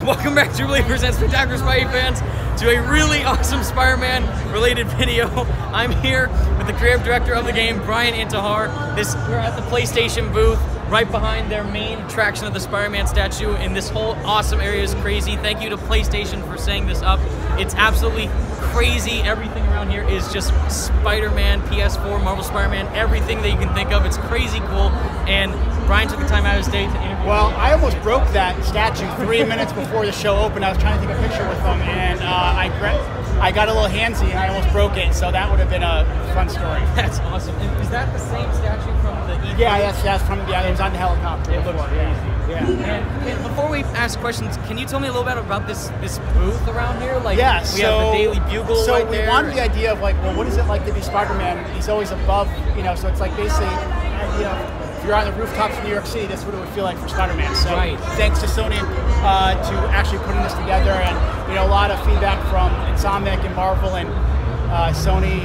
Welcome back to Really Presents Spectacular Spidey fans to a really awesome Spider-Man related video. I'm here with the creative director of the game, Bryan Intihar. We're at the PlayStation booth right behind their main attraction of the Spider-Man statue, and this whole awesome area is crazy. Thank you to PlayStation for setting this up. It's absolutely crazy. Everything around here is just Spider-Man, PS4, Marvel Spider-Man, everything that you can think of. It's crazy cool, and Bryan took the time out of his day to interview. Well, I almost broke that statue 3 minutes before the show opened. I was trying to take a picture with them, and I got a little handsy, and I almost broke it, so that would have been a fun story. That's awesome. And is that the same statue from the E3? Yeah, that's from, it was on the helicopter. It looks crazy. Yeah. And before we ask questions, can you tell me a little bit about this booth around here? Like, yeah, we have the Daily Bugle right there. So we wanted the idea of, like, well, what is it like to be Spider-Man? He's always above, so it's like basically, if you're on the rooftops of New York City, that's what it would feel like for Spider-Man. So thanks to Sony to actually putting this together, and a lot of feedback from Insomniac and Marvel, and Sony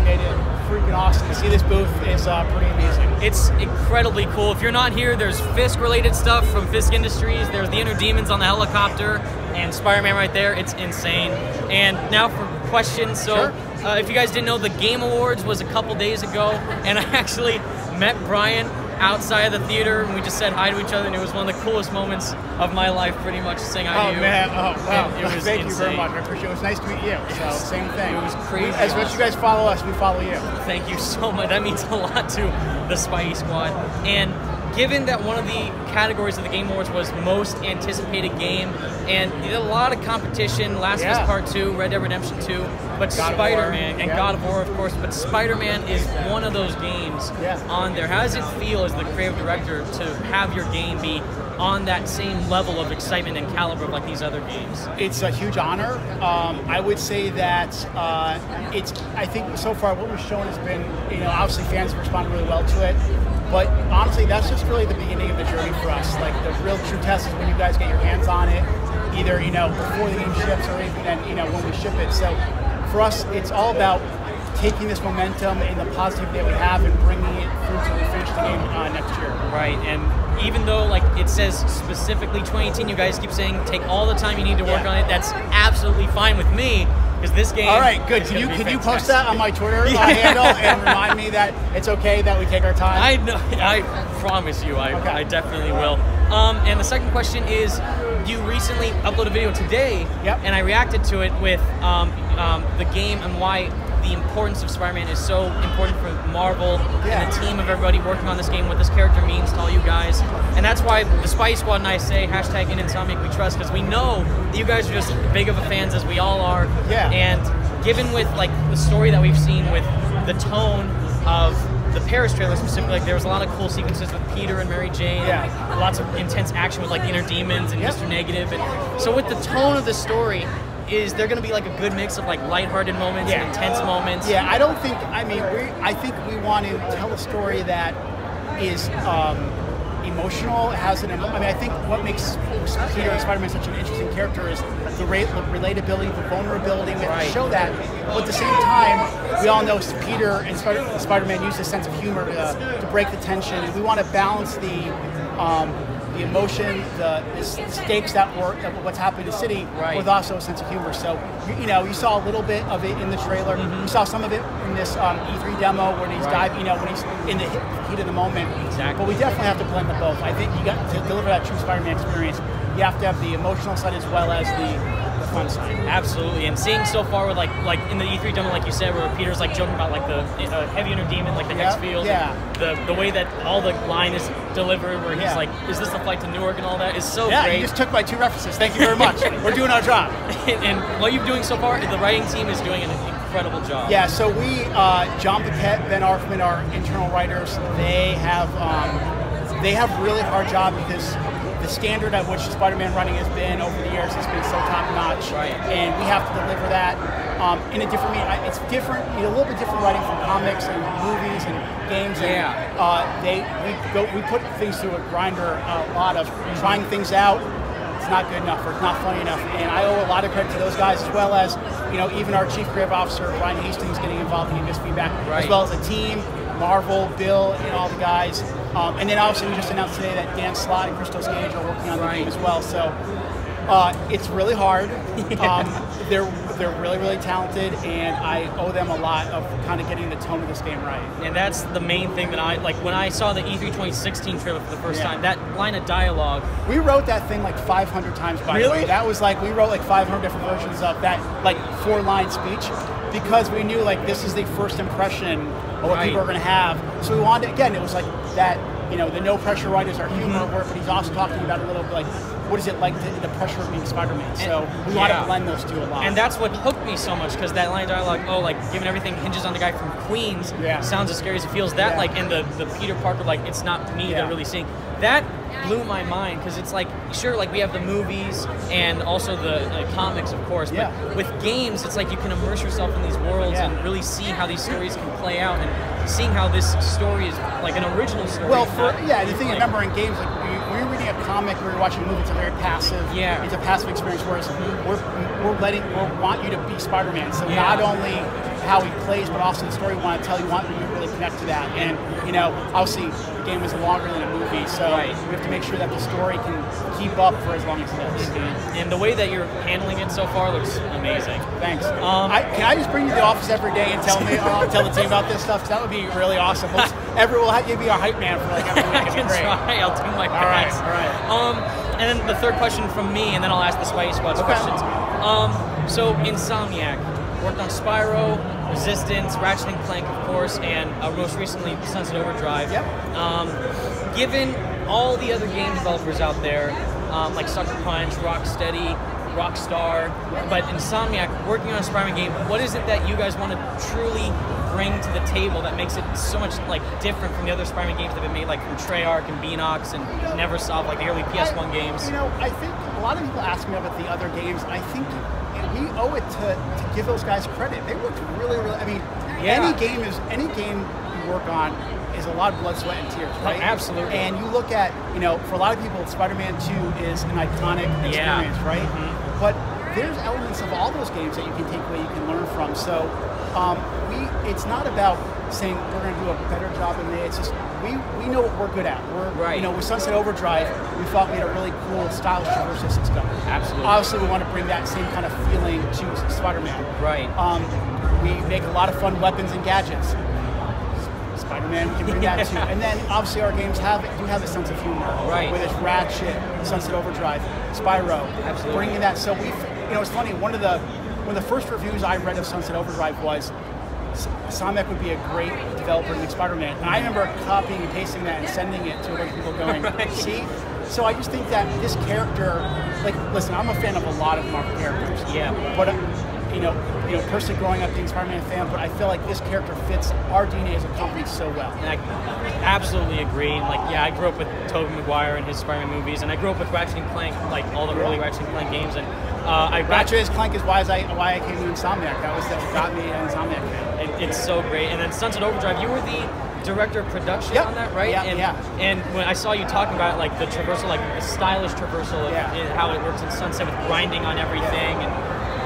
made it freaking awesome. To see this booth is pretty amazing. It's incredibly cool. If you're not here, there's Fisk-related stuff from Fisk Industries. There's the Inner Demons on the helicopter, and Spider-Man right there. It's insane. And now for questions. So, if you guys didn't know, the Game Awards was a couple days ago, and I actually met Bryan outside of the theater, and we just said hi to each other, and it was one of the coolest moments of my life, pretty much, saying hi to you. Oh, man. Oh, wow. Thank insane. you very much. I appreciate it. It was nice to meet you. So, same thing. It was crazy. As much as you guys follow us, we follow you. Thank you so much. That means a lot to the Spidey Squad. And given that one of the categories of the Game Awards was most anticipated game, and you did a lot of competition, Last of Us Part 2, Red Dead Redemption 2, but Spider-Man, and God of War, of course, but Spider-Man is one of those games on there. How does it feel as the creative director to have your game be on that same level of excitement and caliber of like these other games? It's a huge honor. I would say that I think so far what we've shown has been, obviously fans have responded really well to it. But honestly, that's just really the beginning of the journey for us. Like, the real true test is when you guys get your hands on it, either before the game ships or even then when we ship it. So for us, it's all about taking this momentum and the positivity that we have and bringing it through to the finish the game next year. Right, and even though like it says specifically 2018, you guys keep saying take all the time you need to work on it. That's absolutely fine with me. Because this game. All right, good. Can you post that on my Twitter handle and remind me that it's okay that we take our time? I know. I promise you, I definitely will. And the second question is, you recently uploaded a video today, and I reacted to it with the game and why the importance of Spider-Man is so important for Marvel and the team of everybody working on this game, what this character means to all you guys. And that's why the Spidey Squad and I say hashtag in Insomniac we trust, because we know that you guys are just big of a fans as we all are. And given with like the story that we've seen with the tone of the Paris trailer specifically, like there was a lot of cool sequences with Peter and Mary Jane, and lots of intense action with like Inner Demons and Mr. Negative. And so with the tone of the story, is there going to be like a good mix of like lighthearted moments and intense moments? Yeah, I don't think. I think we want to tell a story that is emotional. I think what makes Peter and Spider-Man such an interesting character is the relatability, the vulnerability. We have to show that, but at the same time, we all know Peter and Spider-Man use a sense of humor to break the tension, and we want to balance the emotion, the stakes that what's happening in the city, with also a sense of humor. So, you saw a little bit of it in the trailer. You saw some of it in this E3 demo when he's diving, when he's in the heat of the moment. But we definitely have to blend the both. I think you got to deliver that true Spider-Man experience. You have to have the emotional side as well as the fun side. Absolutely, and seeing so far with like in the E3 demo, like you said, where Peter's like joking about like the heavy Inner Demon, like the hex field, the way that all the line is delivered, where he's like, "Is this the flight to Newark?" and all that is so great. You just took my 2 references. Thank you very much. We're doing our job. And what you're doing so far, the writing team is doing an incredible job. Yeah. So we, John Paquette, Ben Arfman, our internal writers, they have a really hard job because the standard at which Spider-Man running has been over the years has been so top-notch, and we have to deliver that in a different way. It's different, a little bit different writing from comics and movies and games. And, we put things through a grinder, a lot of trying things out. It's not good enough, or it's not funny enough, and I owe a lot of credit to those guys, as well as even our chief creative officer, Ryan Hastings, getting involved and giving us feedback, as well as the team. Marvel, Bill, and all the guys. And then obviously we just announced today that Dan Slott and Christos Gage are working on the game as well. So It's really hard. They're really, really talented, and I owe them a lot of kind of getting the tone of this game right. And that's the main thing that I like when I saw the E3 2016 trailer for the first time. That line of dialogue. We wrote that thing like 500 times. By the way, that was like we wrote like 500 different versions of that like 4-line speech because we knew like this is the first impression of what people are going to have. So we wanted again. It was like that. You know, the no pressure writers are humor work, but he's also talking about a little bit like what is it like the pressure of being Spider-Man. So we want to blend those two a lot. And that's what hooked me so much because that line of dialogue, oh, like given everything hinges on the guy from Queens, sounds as scary as it feels. That like and the Peter Parker, like it's not me they're really seeing. That blew my mind because it's like sure like we have the movies and also the comics of course, but with games it's like you can immerse yourself in these worlds and really see how these stories can play out and seeing how this story is like an original story. Well, the thing is, remember in games like we're reading a comic, we're watching a movie. It's a very passive. It's a passive experience. Whereas we want you to be Spider-Man. So not only how he plays, but also the story we want to tell you. Want you to really connect to that. And you know, obviously, the game is longer than a movie, so we have to make sure that the story can keep up for as long as it is. And the way that you're handling it so far looks amazing. Thanks. Can I just bring you to the office every day and tell the team about this stuff? 'Cause that would be really awesome. We'll have you be our hype man for like every week. I can try. I'll do my best. All right. And then the third question from me, and then I'll ask the Spidey Squad's questions. So Insomniac worked on Spyro, Resistance, Ratchet and Clank, of course, and most recently Sunset Overdrive. Given all the other game developers out there, like Sucker Punch, Rocksteady, Rockstar, but Insomniac working on a Spider-Man game, what is it that you guys want to truly bring to the table that makes it so much like different from the other Spider-Man games that have been made, like from Treyarch and Beanox and Neversoft, like the early PS1 games? You know, I think a lot of people ask me about the other games. I think we owe it to give those guys credit. They worked really, really. I mean, any game you work on is a lot of blood, sweat, and tears, right? Oh, absolutely. And you look at, you know, for a lot of people, Spider-Man 2 is an iconic experience, right? But there's elements of all those games that you can take away, you can learn from. So it's not about saying we're going to do a better job than they. It's just we know what we're good at. You know, with Sunset Overdrive, we thought we had a really cool, stylish traversal system. Absolutely. Obviously, we want to bring that same kind of feeling to Spider-Man. Right. We make a lot of fun weapons and gadgets. Spider-Man, we can bring that too. And then obviously our games do have a sense of humor. Right. Whether it's Ratchet, Sunset Overdrive, Spyro. Absolutely. Bringing that. So it's funny. One of the first reviews I read of Sunset Overdrive was Insomniac would be a great developer to make Spider-Man. And I remember copying and pasting that and sending it to a bunch of people going, see? So I just think that this character, like, listen, I'm a fan of a lot of Marvel characters. But you know, personally growing up being a Spider-Man fan, but I feel like this character fits our DNA as a company so well. And I absolutely agree. Like, I grew up with Tobey Maguire and his Spider-Man movies, and I grew up with Ratchet and Clank, like all the early Ratchet and Clank games. And Ratchet and Clank is why I came to Insomniac. That was what got me an Insomniac fan. It's so great. And then Sunset Overdrive, you were the director of production on that, right? And when I saw you talking about like the traversal, like the stylish traversal of how it works in Sunset with grinding on everything and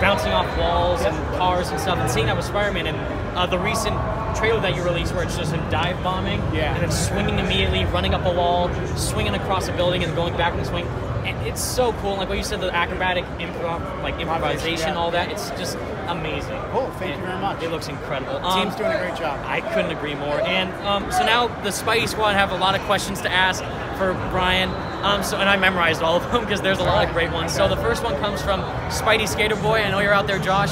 bouncing off walls and cars and stuff, and seeing that with Spider-Man, and the recent trailer that you released where it's just him dive bombing and then swinging immediately, running up a wall, swinging across a building and going back and swing. And it's so cool. Like what you said, the acrobatic improvisation, all that, it's just amazing. Cool, thank you very much. It looks incredible. The team's doing a great job. I couldn't agree more. And so now the Spidey Squad have a lot of questions to ask for Bryan. And I memorized all of them because there's a lot of great ones. So the first one comes from Spidey Skater Boy. I know you're out there, Josh.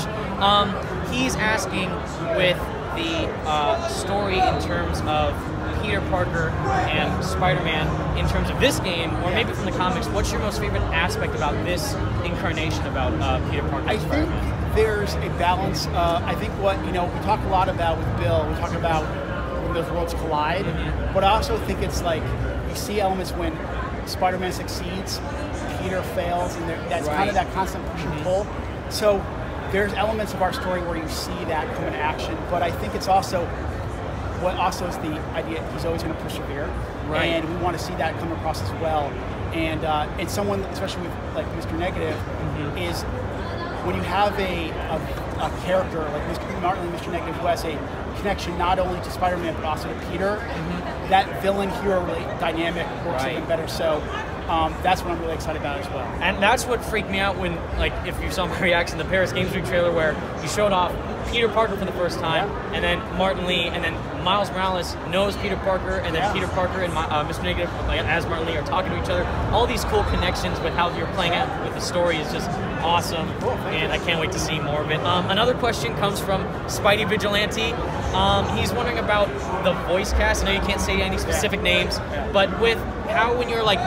He's asking with the story in terms of Peter Parker and Spider-Man in terms of this game, or maybe from the comics, what's your most favorite aspect about this incarnation about Peter Parker and Spider-Man? I think there's a balance. I think we talk a lot about with Bill, we talk about when those worlds collide, but I also think it's like you see elements when Spider-Man succeeds, Peter fails, and that's kind of that constant push and pull. So there's elements of our story where you see that come into action, but I think it's also what also is the idea he's always going to persevere, and we want to see that come across as well. And someone, especially with like Mr. Negative, is when you have a character like Mr. Martin and Mr. Negative who has a connection not only to Spider-Man but also to Peter, that villain-hero dynamic works even better. So that's what I'm really excited about as well. And that's what freaked me out when, like, if you saw my reaction to the Paris Games Week trailer, where you showed off Peter Parker for the first time, and then Martin Lee, and then Miles Morales knows Peter Parker, and then Peter Parker and Mr. Negative, as Martin Lee, are talking to each other. All these cool connections with how you're playing out with the story is just awesome, and I can't wait to see more of it. Another question comes from Spidey Vigilante. He's wondering about the voice cast. I know you can't say any specific names, but with how, when you're like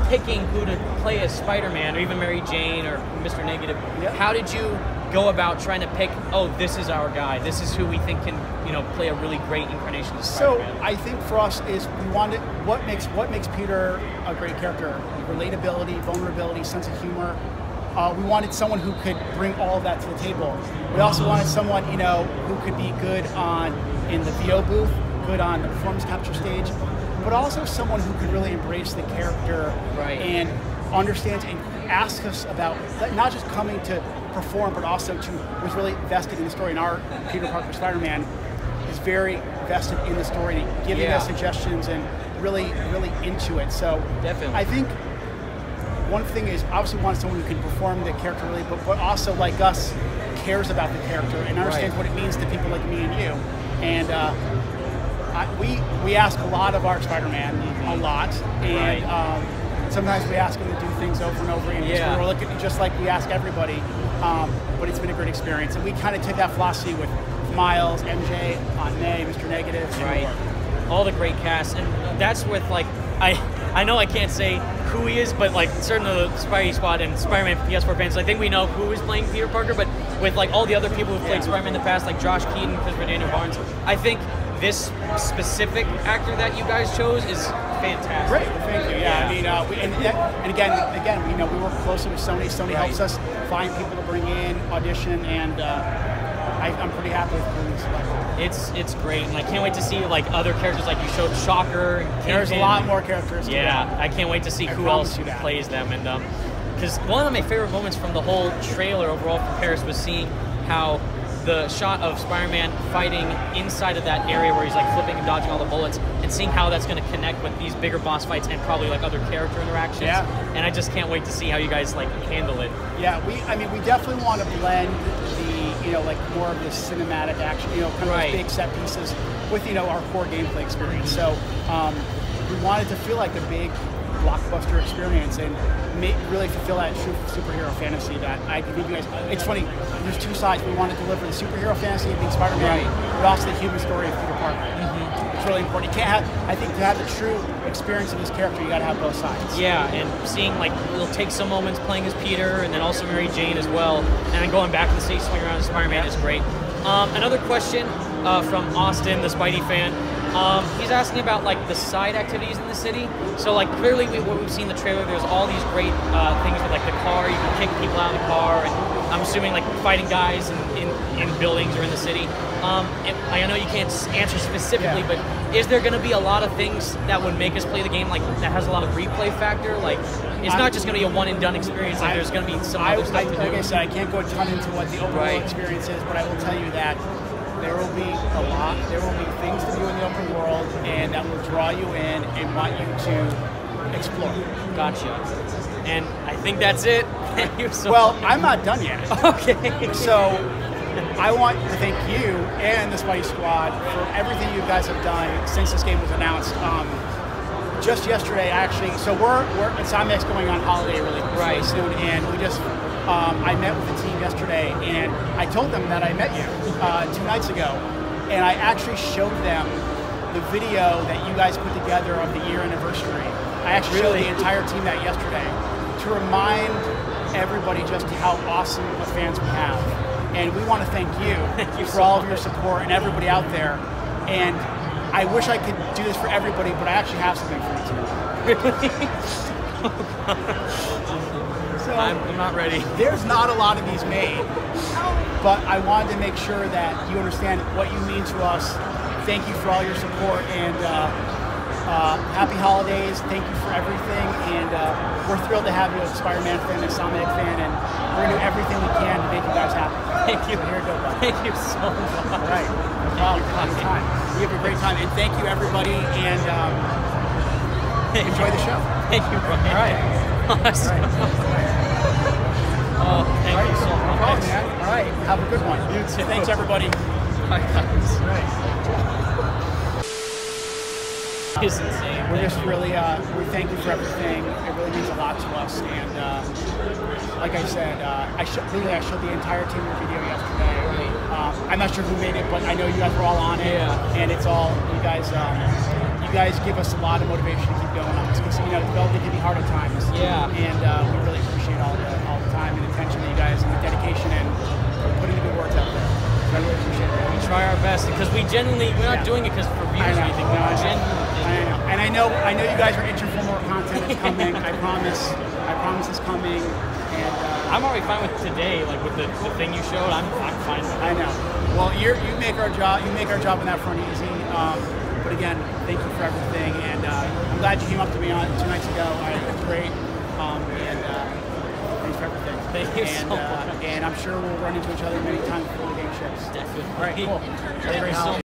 picking who to play as Spider-Man, or even Mary Jane or Mr. Negative, how did you go about trying to pick, oh, this is our guy, this is who we think can, you know, play a really great incarnation of Spider-Man? So I think for us is we wanted, what makes Peter a great character? Relatability, vulnerability, sense of humor. We wanted someone who could bring all of that to the table. We also wanted someone, you know, who could be good in the VO booth, good on the performance capture stage, but also someone who could really embrace the character and understands and ask us about, not just coming to perform, but also was really vested in the story. And our Peter Parker Spider-Man is very vested in the story and giving us suggestions and really into it. So definitely, I think one thing is obviously we want someone who can perform the character really, but also like us cares about the character and understands what it means to people like me and you. And we ask a lot of our Spider-Man, a lot, and sometimes we ask him to do things over and over again. We're looking just like we ask everybody, but it's been a great experience. And we kind of take that philosophy with Miles, MJ, Aunt May, Mr. Negative, all the great cast, and that's with like I know I can't say who he is, but like certain of the Spidey Squad and Spider-Man PS4 fans, I think we know who is playing Peter Parker, but with like all the other people who've played Spider-Man in the past, like Josh Keaton, Christopher Daniel Barnes, I think this specific actor that you guys chose is fantastic. Great, thank you. Yeah, I mean, and again, you know, we work closely with Sony. Sony helps us find people to bring in, audition, and I'm pretty happy with who we selected. It's great, and I can't wait to see like other characters. Like you showed Shocker. And there's a lot more characters. I can't wait to see who else plays them, and because one of my favorite moments from the whole trailer overall from Paris was seeing how the shot of Spider-Man fighting inside of that area where he's like flipping and dodging all the bullets, and seeing how that's going to connect with these bigger boss fights and probably like other character interactions. And I just can't wait to see how you guys like handle it. I mean, we definitely want to blend the, you know, like more of the cinematic action, you know, kind of those big set pieces with, you know, our core gameplay experience. So we wanted to feel like a big blockbuster experience and really fulfill that true superhero fantasy that I think you guys. It's funny. There's two sides. We want to deliver the superhero fantasy of being Spider-Man, but also the human story of Peter Parker. It's really important. You can't have. I think to have the true experience of this character, you got to have both sides. Yeah, and seeing like we'll take some moments playing as Peter, and then also Mary Jane as well, and then going back in the stage swing around as Spider-Man is great. Another question from Austin, the Spidey fan. He's asking about like the side activities in the city. So like clearly what we've seen in the trailer, there's all these great things with like the car, you can kick people out of the car, and I'm assuming like fighting guys in buildings or in the city. I know you can't answer specifically, but is there going to be a lot of things that would make us play the game like that has a lot of replay factor? Like it's not just going to be a one and done experience, like there's going to be some other stuff to do. Like I said, I can't go a ton into what the overall experience is, but I will tell you that there will be a lot. There will be things to do in the open world, and that will draw you in and want you to explore. Gotcha. And I think that's it. Thank you so much. I'm not done yet. Okay. So I want to thank you and the Spidey Squad for everything you guys have done since this game was announced. Just yesterday, actually. So we're Insomniac's going on holiday really soon, and we just. I met with the team yesterday, and I told them that I met you 2 nights ago, and I actually showed them the video that you guys put together of the year anniversary. I actually showed the entire team that yesterday to remind everybody just how awesome of fans we have. And we want to thank you for all of your support and everybody out there. And I wish I could do this for everybody, but I actually have something for you too. Really? So I'm not ready. There's not a lot of these made, but I wanted to make sure that you understand what you mean to us. Thank you for all your support, and happy holidays. Thank you for everything, and we're thrilled to have you as a Spider-Man fan, a Insomniac fan, and we're going to do everything we can to make you guys happy. Thank you. Here you go, buddy. Thank you so much. All right. Well, you have a great time, and thank you, everybody, and enjoy the show. Thank you, Bryan. All right. Awesome. Oh, thank you so much. No problem, man. All right. Have a good one. You too. Thanks, everybody. Bye, guys. All right. It's insane. We're just really, we thank you for everything. It really means a lot to us. And like I said, I showed the entire team a video yesterday. I'm not sure who made it, but I know you guys were all on it. Yeah. And it's all, you guys give us a lot of motivation to keep going on this because, developing can be hard at times. Yeah. And we really appreciate all the time and attention that you guys and the dedication and putting the good words out there. So I really appreciate it. We try our best because we're not doing it because for views or anything. I We're genuinely. And I know you guys are itching for more content. It's coming. I promise it's coming. And I'm already fine with today, like with the thing you showed. I'm fine with it. I know. Well, you make our job on that front easy. But again, thank you for everything. And I'm glad you came up to me on 2 nights ago. It was great. And thanks for everything. Thank you so much. And I'm sure we'll run into each other many times before the game ships. Definitely. All right, cool. Thank you so much.